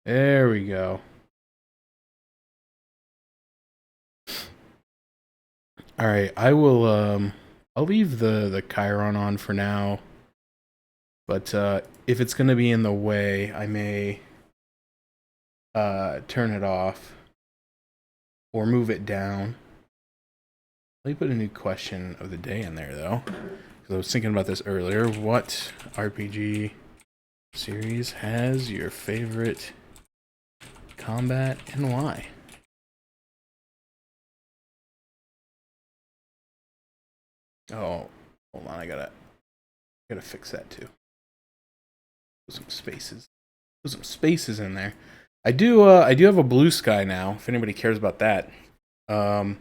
There we go. All right, I'll leave the Chiron on for now, but if it's going to be in the way, I may turn it off or move it down. Let me put a new question of the day in there though, because I was thinking about this earlier. What RPG series has your favorite combat and why? Oh, hold on, I gotta fix that too. Put some spaces. Put some spaces in there. I do have a blue sky now, if anybody cares about that. Um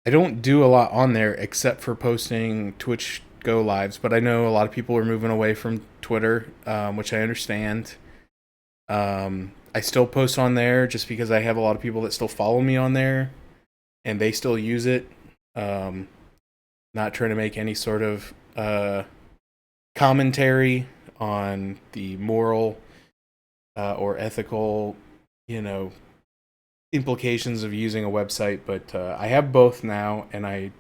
I don't do a lot on there except for posting Twitch Go lives, but I know a lot of people are moving away from Twitter, which I understand. I still post on there just because I have a lot of people that still follow me on there and they still use it. Um, Not trying to make any sort of commentary on the moral or ethical, you know, implications of using a website, but I have both now, and I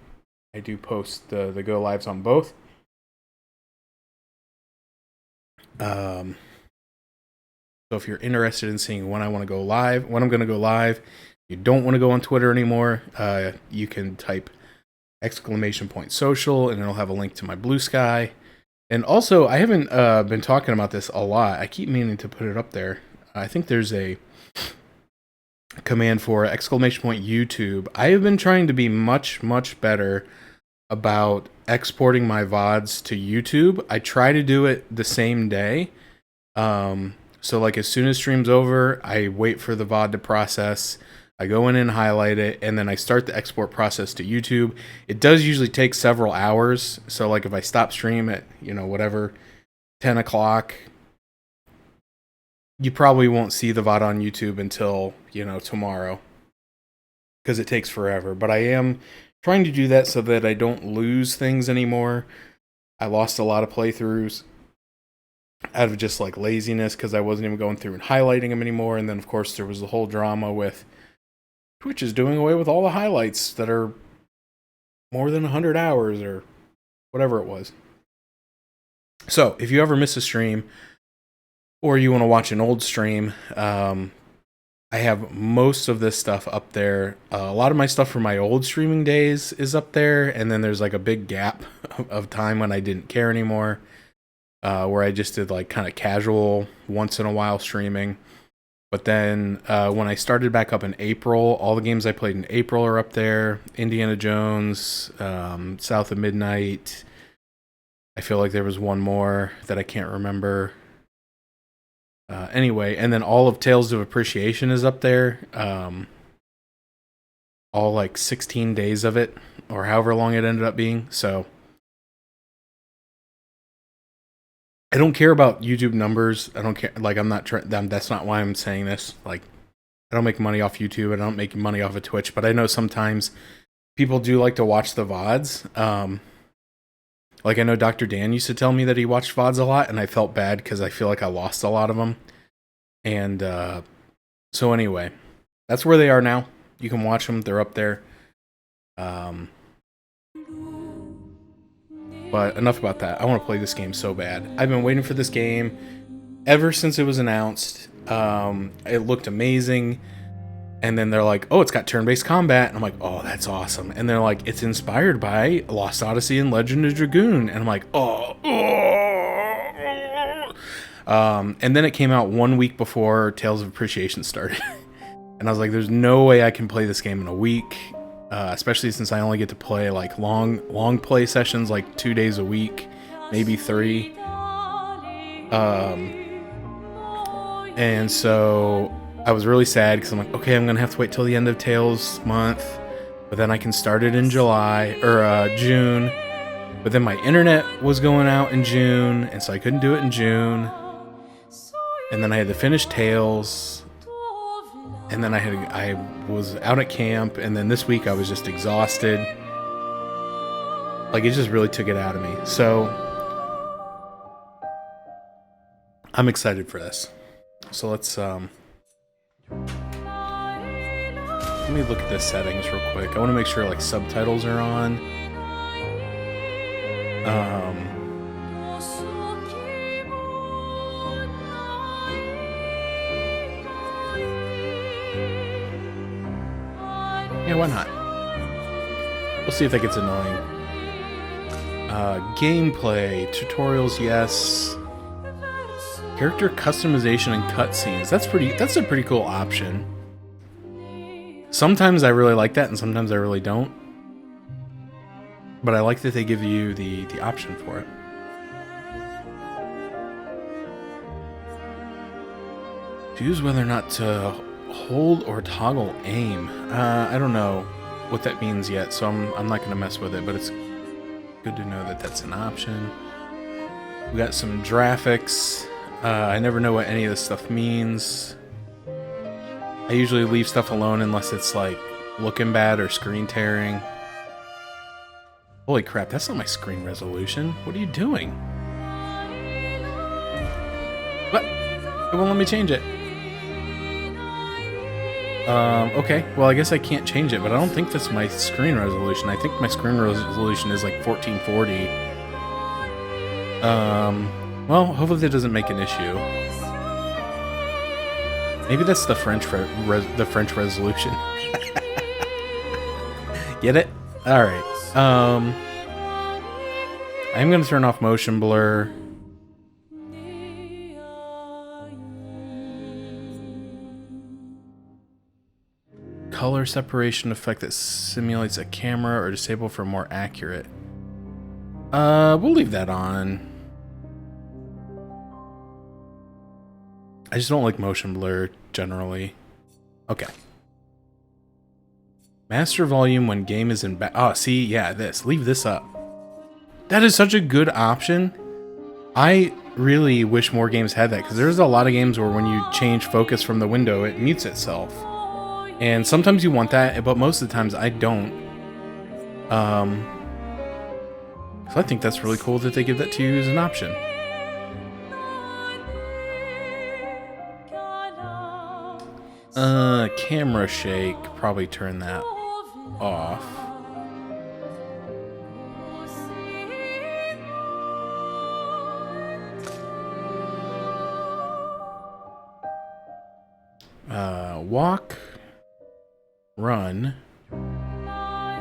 do post the go lives on both. Um, so if you're interested in seeing when I want to go live, when I'm going to go live, you don't want to go on Twitter anymore, you can type exclamation point social, and it'll have a link to my blue sky. And also, I haven't been talking about this a lot. I keep meaning to put it up there. I think there's a command for exclamation point YouTube. I have been trying to be much better about exporting my VODs to YouTube. I try to do it the same day. So like as soon as stream's over, I wait for the VOD to process. I go in and highlight it, and then I start the export process to YouTube. It does usually take several hours. So like if I stop stream at, whatever, 10 o'clock, you probably won't see the VOD on YouTube until, tomorrow, because it takes forever. But I am trying to do that so that I don't lose things anymore. I lost a lot of playthroughs out of just like laziness because I wasn't even going through and highlighting them anymore. And then, of course, there was the whole drama with Twitch is doing away with all the highlights that are more than 100 hours or whatever it was. So if you ever miss a stream or you want to watch an old stream, I have most of this stuff up there. A lot of my stuff from my old streaming days is up there, and then there's like a big gap of time when I didn't care anymore, where I just did like kind of casual once in a while streaming. But then when I started back up in April, all the games I played in April are up there. Indiana Jones, South of Midnight. I feel like there was one more that I can't remember. Anyway, and then all of Tales of Appreciation is up there. All like 16 days of it, or however long it ended up being. So I don't care about YouTube numbers. I don't care. Like, I'm not trying. That's not why I'm saying this. Like, I don't make money off YouTube. I don't make money off of Twitch. But I know sometimes people do like to watch the VODs. Like, I know Dr. Dan used to tell me that he watched VODs a lot, and I felt bad because I feel like I lost a lot of them. And so anyway, that's where they are now. You can watch them. They're up there. But enough about that. I want to play this game so bad. I've been waiting for this game ever since it was announced. It looked amazing. And then they're like, oh, it's got turn-based combat. And I'm like, oh, that's awesome. And they're like, it's inspired by Lost Odyssey and Legend of Dragoon. And I'm like, oh. And then it came out 1 week before Tales of Appreciation started. And I was like, there's no way I can play this game in a week. Especially since I only get to play like long play sessions, like 2 days a week, maybe 3. And so I was really sad because I'm like, okay, I'm gonna have to wait till the end of Tales month, but then I can start it in July or June. But then my internet was going out in June, and so I couldn't do it in June. And then I had to finish Tales, and then I was out at camp, and then this week I was just exhausted. Like, it just really took it out of me. So I'm excited for this. So let's let me look at the settings real quick. I want to make sure like subtitles are on. Yeah, why not? We'll see if that gets annoying. Gameplay, tutorials, yes. Character customization and cutscenes. That's a pretty cool option. Sometimes I really like that and sometimes I really don't. But I like that they give you the option for it. Choose whether or not to hold or toggle aim. I don't know what that means yet, so I'm not going to mess with it, but it's good to know that that's an option. We got some graphics. I never know what any of this stuff means. I usually leave stuff alone unless it's like looking bad or screen tearing. Holy crap, that's not my screen resolution. What are you doing? What? It won't let me change it. Okay, well I guess I can't change it, but I don't think that's my screen resolution. I think my screen resolution is like 1440. Well, hopefully that doesn't make an issue. Maybe that's the French resolution. Get it? All right. I'm gonna turn off motion blur. Color separation effect that simulates a camera or disable for more accurate. We'll leave that on. I just don't like motion blur generally. Okay. Master volume when game is in back. Oh, see, yeah, this. Leave this up. That is such a good option. I really wish more games had that because there's a lot of games where when you change focus from the window, it mutes itself. And sometimes you want that, but most of the times I don't. So I think that's really cool that they give that to you as an option. Camera shake, probably turn that off. Walk, run.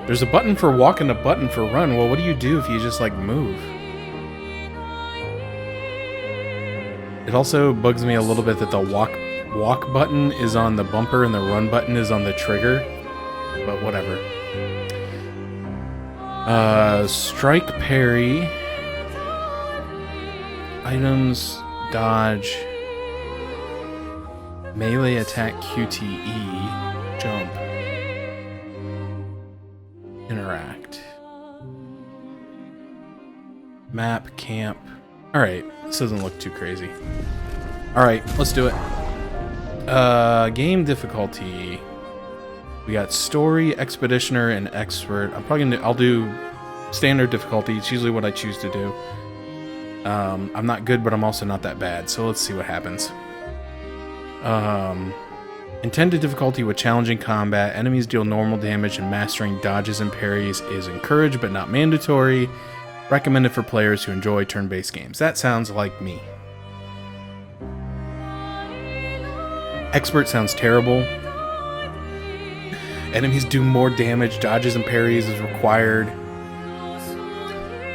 There's a button for walk and a button for run. Well, what do you do if you just like move? It also bugs me a little bit that the walk button is on the bumper and the run button is on the trigger, but whatever. Strike, parry, items, dodge, melee attack, QTE, jump, interact, map, camp. All right, this doesn't look too crazy. All right, let's do it. Game difficulty. We got story, expeditioner, and expert. I'll do standard difficulty. It's usually what I choose to do. I'm not good, but I'm also not that bad. So let's see what happens. Intended difficulty with challenging combat. Enemies deal normal damage, and mastering dodges and parries is encouraged but not mandatory. Recommended for players who enjoy turn-based games. That sounds like me. Expert sounds terrible. Enemies do more damage. Dodges and parries is required.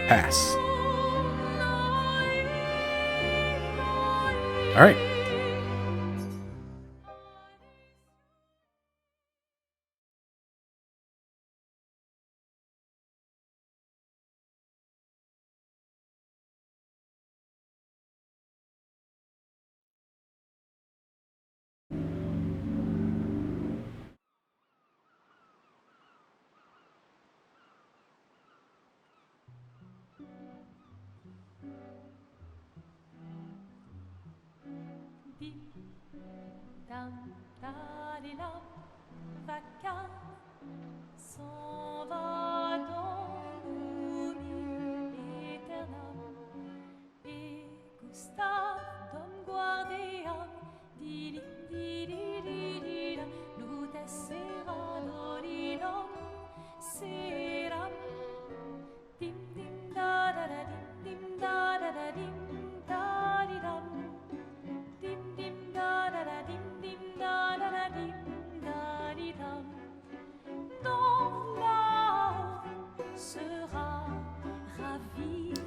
Pass. All right.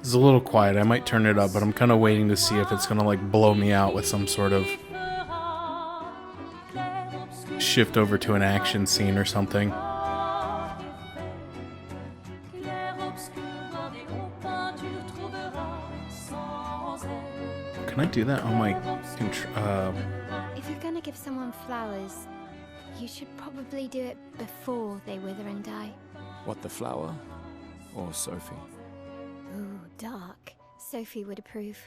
It's a little quiet. I might turn it up, but I'm kind of waiting to see if it's gonna like blow me out with some sort of shift over to an action scene or something. Can I do that on my If you're gonna give someone flowers, you should probably do it before they wither and die. What, the flower? Or Sophie? Ooh, dark. Sophie would approve.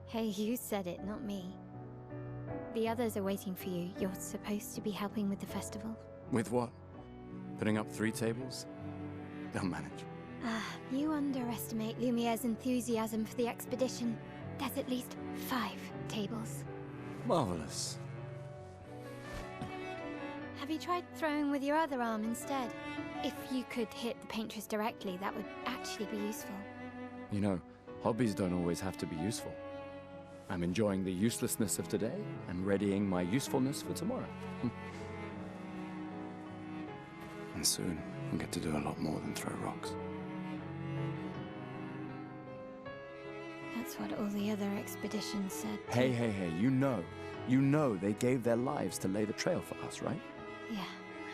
Hey, you said it, not me. The others are waiting for you. You're supposed to be helping with the festival. With what? Putting up 3 tables? They'll manage. You underestimate Lumiere's enthusiasm for the expedition. There's at least 5 tables. Marvelous. Have you tried throwing with your other arm instead? If you could hit the paintress directly, that would actually be useful. You know, hobbies don't always have to be useful. I'm enjoying the uselessness of today and readying my usefulness for tomorrow. And soon, I'll get to do a lot more than throw rocks. That's what all the other expeditions said. Hey, you know they gave their lives to lay the trail for us, right? Yeah,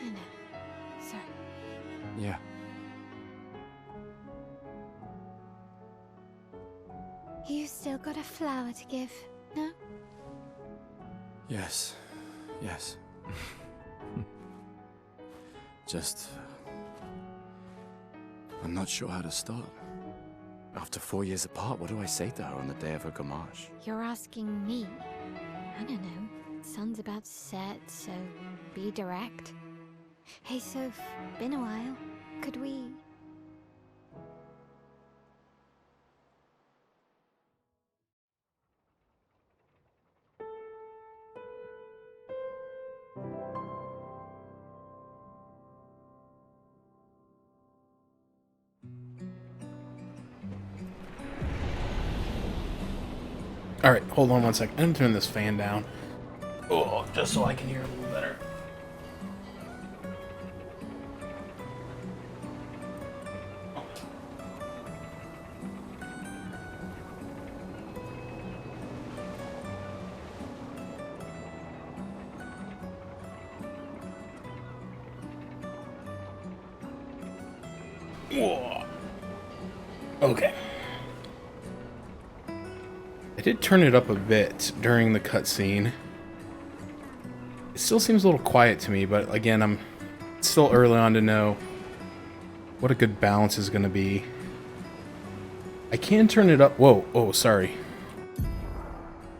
I know. Sorry. Yeah. You still got a flower to give, no? Yes. Just... I'm not sure how to start. After 4 years apart, what do I say to her on the day of her gamage? You're asking me? I don't know. Sun's about to set, so be direct. Hey, Soph, been a while. Could we... Alright, hold on one second. I'm gonna turn this fan down. Oh, just so I can hear a little better. Whoa. Okay. I did turn it up a bit during the cutscene. It still seems a little quiet to me, but again, I'm still early on to know what a good balance is going to be. I can turn it up. Whoa, oh, sorry.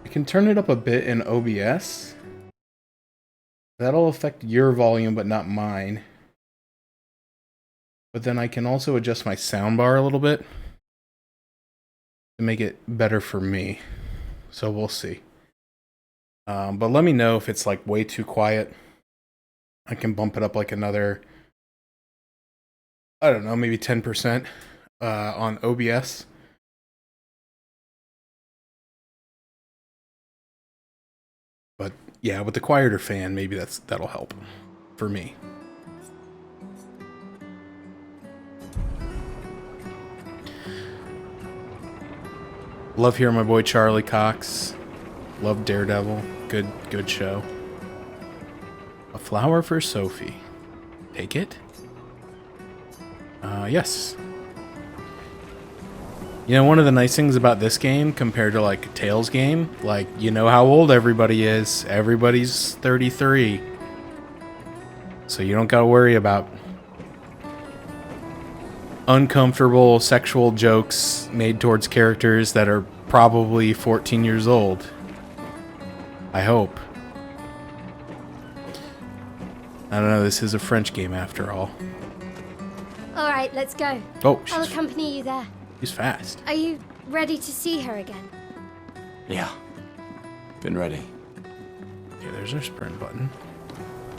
I can turn it up a bit in OBS. That'll affect your volume, but not mine. But then I can also adjust my soundbar a little bit to make it better for me. So we'll see. But let me know if it's like way too quiet. I can bump it up like another, I don't know, maybe 10% on OBS. But yeah, with the quieter fan, maybe that'll help for me. Love hearing my boy Charlie Cox. Love Daredevil. Good show. A flower for Sophie. Take it? Yes. You know, one of the nice things about this game compared to like a Tales game, like, you know how old everybody is. Everybody's 33. So you don't gotta worry about uncomfortable sexual jokes made towards characters that are probably 14 years old. I hope. I don't know, this is a French game after all. Alright, let's go. Oh, I'll accompany you there. she's fast. Are you ready to see her again? Yeah. Been ready. Okay, there's our sprint button.